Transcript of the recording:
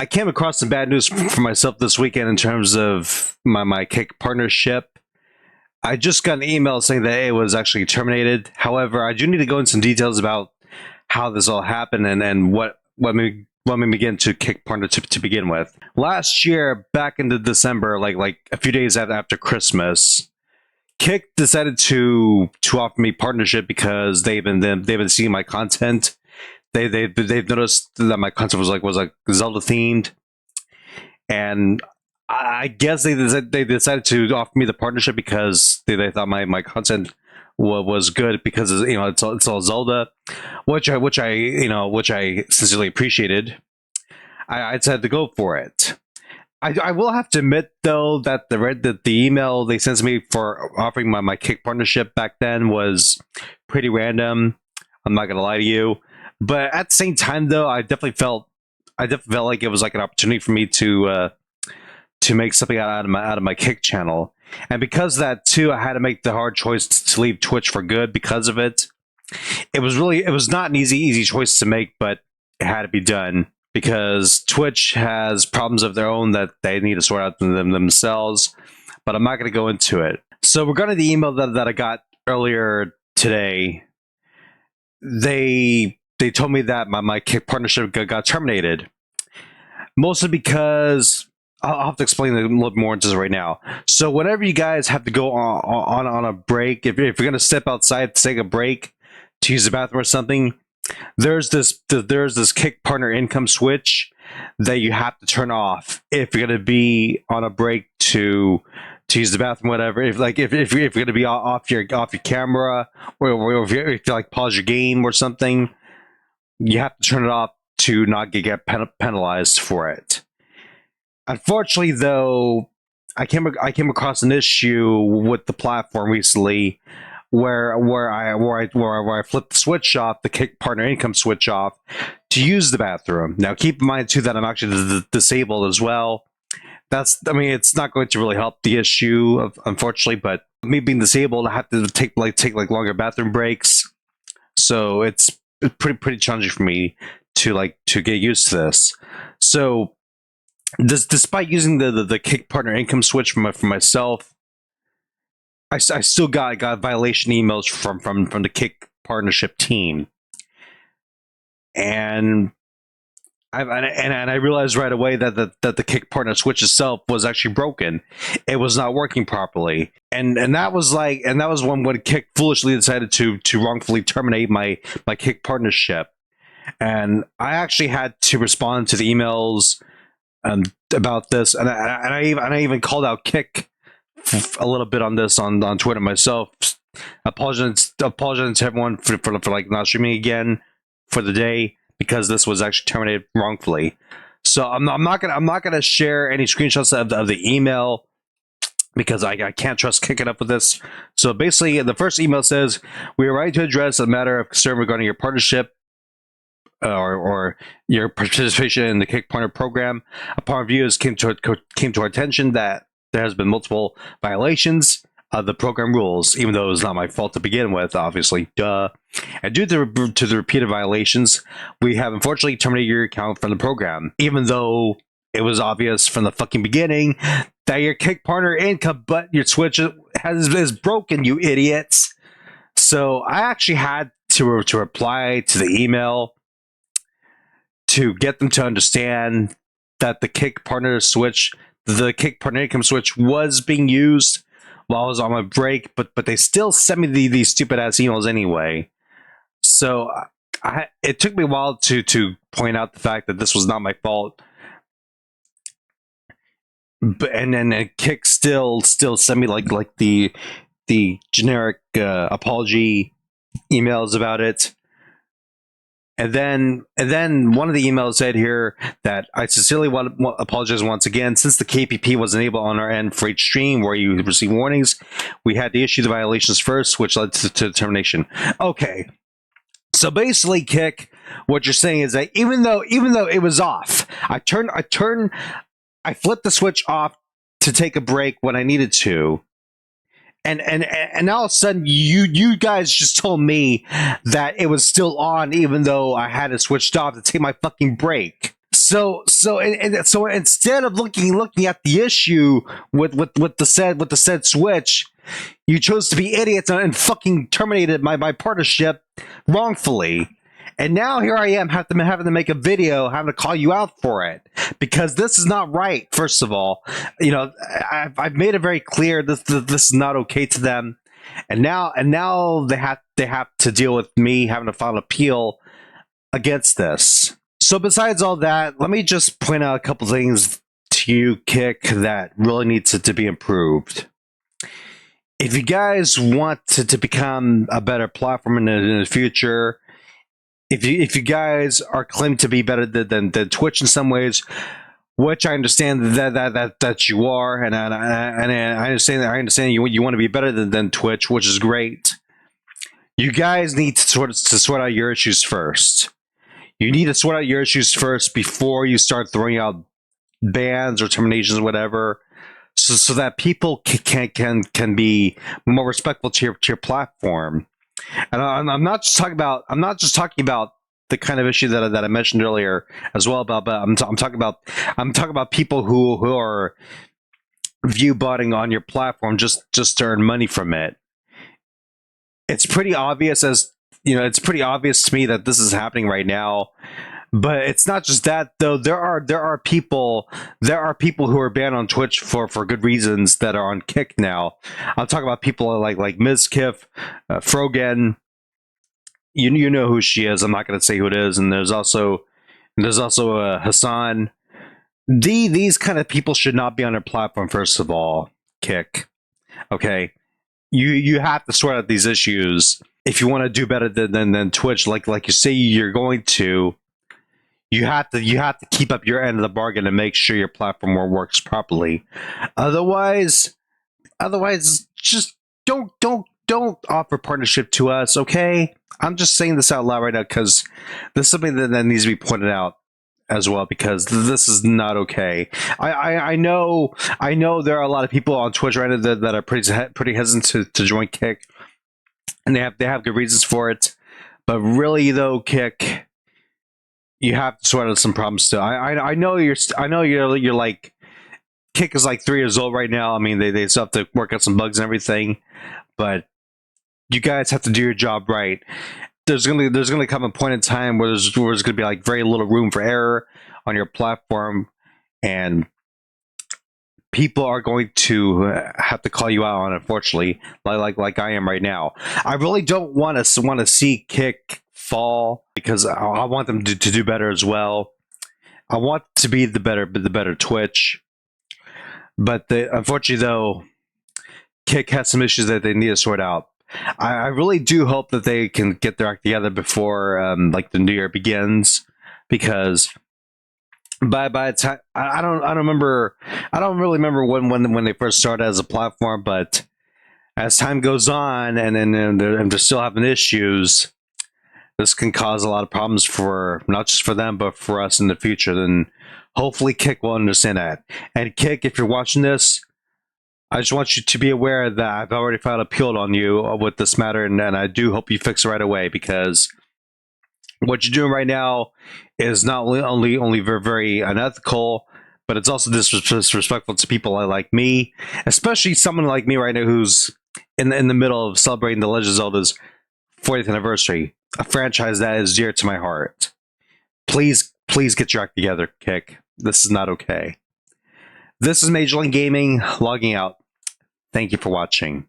I came across some bad news for myself this weekend in terms of my kick partnership. I just got an email saying that it was actually terminated. However, I do need to go into some details about how this all happened and what made me begin to kick partner to begin with. Last year, back into December, like a few days after Christmas, Kick decided to offer me partnership because they've been seeing my content. They've noticed that my content was like Zelda themed, and I guess they decided to offer me the partnership because they thought my content was good because it's all Zelda, which I sincerely appreciated. I decided to go for it. I will have to admit though that the email they sent to me for offering my kick partnership back then was pretty random. I'm not gonna lie to you, but at the same time though, I definitely felt like it was like an opportunity for me to make something out of my kick channel, and because of that too, I had to make the hard choice to leave Twitch for good because of it. It was not an easy choice to make, but it had to be done because Twitch has problems of their own that they need to sort out themselves. But I'm not going to go into it. So regarding the email that I got earlier today, they told me that my kick partnership got terminated, mostly because I'll have to explain a little more into this right now. So whenever you guys have to go on a break, if you're going to step outside to take a break to use the bathroom or something, there's this kick partner income switch that you have to turn off if you're going to be on a break to use the bathroom, whatever. If you're going to be off your camera, or if you like pause your game or something, you have to turn it off to not get penalized for it. Unfortunately, though, I came across an issue with the platform recently where I flipped the switch off, the kick partner income switch off, to use the bathroom. Now, keep in mind too that I'm actually disabled as well. It's not going to really help the issue, unfortunately. But me being disabled, I have to take longer bathroom breaks, so it's pretty challenging for me to get used to this. So, despite using the kick partner income switch for myself, I still got violation emails from the kick partnership team, and I realized right away that the kick partner switch itself was actually broken. It was not working properly, and that was when Kick foolishly decided to wrongfully terminate my kick partnership, and I actually had to respond to the emails about this, and I even called out Kick a little bit on this on Twitter myself. Apologizing to everyone for not streaming again for the day because this was actually terminated wrongfully. So I'm not gonna share any screenshots of the email because I can't trust Kick it up with this. So basically, the first email says, "We are writing to address a matter of concern regarding your partnership or your participation in the Kick Partner program. Upon review, it came to our attention that there has been multiple violations of the program rules, even though it was not my fault to begin with, obviously, duh. And due to the repeated violations, we have unfortunately terminated your account from the program, even though it was obvious from the fucking beginning that your kick partner income, but your switch is broken, you idiots." So I actually had to reply to the email to get them to understand that the kick partner income switch was being used while I was on my break, but they still sent me these stupid ass emails anyway. So it took me a while to point out the fact that this was not my fault. But and then Kick still sent me like the generic apology emails about it. And then one of the emails said here that I sincerely want to apologize once again. Since the KPP was enabled on our end for each stream where you receive warnings, we had to issue the violations first, which led to termination. Okay, so basically, Kick, what you're saying is that even though it was off, I flipped the switch off to take a break when I needed to. And all of a sudden, you guys just told me that it was still on, even though I had it switched off to take my fucking break. So instead of looking at the issue with the said switch, you chose to be idiots and fucking terminated my partnership wrongfully. And now here I am having to make a video, having to call you out for it, because this is not right. First of all, you know, I've made it very clear this is not okay to them, and now they have to deal with me having to file an appeal against this. So besides all that, let me just point out a couple things to you, Kick, that really needs to be improved. If you guys want to become a better platform in the future, if you guys are claiming to be better than Twitch in some ways, which I understand that you are, and I understand you want to be better than Twitch, which is great. You guys need to sort out your issues first. You need to sort out your issues first before you start throwing out bans or terminations or whatever, so that people can be more respectful to your platform. And I'm not just talking about the kind of issue that I mentioned earlier as well, but I'm talking about people who are view botting on your platform just to earn money from it. It's pretty obvious it's pretty obvious to me that this is happening right now. But it's not just that, though. There are people who are banned on Twitch for good reasons that are on Kick now. I'm talking about people like Ms. Kiff, Frogan. You know who she is. I'm not going to say who it is. And there's also Hassan. These kind of people should not be on their platform. First of all, Kick. Okay, you have to sort out these issues if you want to do better than Twitch. Like you say you're going to. You have to keep up your end of the bargain and make sure your platform works properly. Otherwise, just don't offer partnership to us, okay? I'm just saying this out loud right now because this is something that needs to be pointed out as well, because this is not okay. I know there are a lot of people on Twitch right now that are pretty hesitant to join Kick, and they have good reasons for it. But really though, Kick, you have to sort out some problems still. I know you're like, Kick is like 3 years old right now. I mean, they still have to work out some bugs and everything, but you guys have to do your job right. There's gonna come a point in time where there's gonna be like very little room for error on your platform, and people are going to have to call you out on it, unfortunately, like I am right now. I really don't want to see Kick fall, because I want them to do better as well. I want to be the better Twitch, but unfortunately though, Kick has some issues that they need to sort out. I really do hope that they can get their act together before like the new year begins, because by the time I don't really remember when they first started as a platform, but as time goes on and they're still having issues, this can cause a lot of problems for not just for them, but for us in the future. Then hopefully Kick will understand that. And Kick, if you're watching this, I just want you to be aware that I've already filed appeal on you with this matter, and I do hope you fix it right away, because what you're doing right now is not only very, very unethical, but it's also disrespectful to people like me, especially someone like me right now who's in the middle of celebrating The Legend of Zelda's 40th anniversary, a franchise that is dear to my heart. Please get your act together, Kick. This is not okay. This is Major League Gaming logging out. Thank you for watching.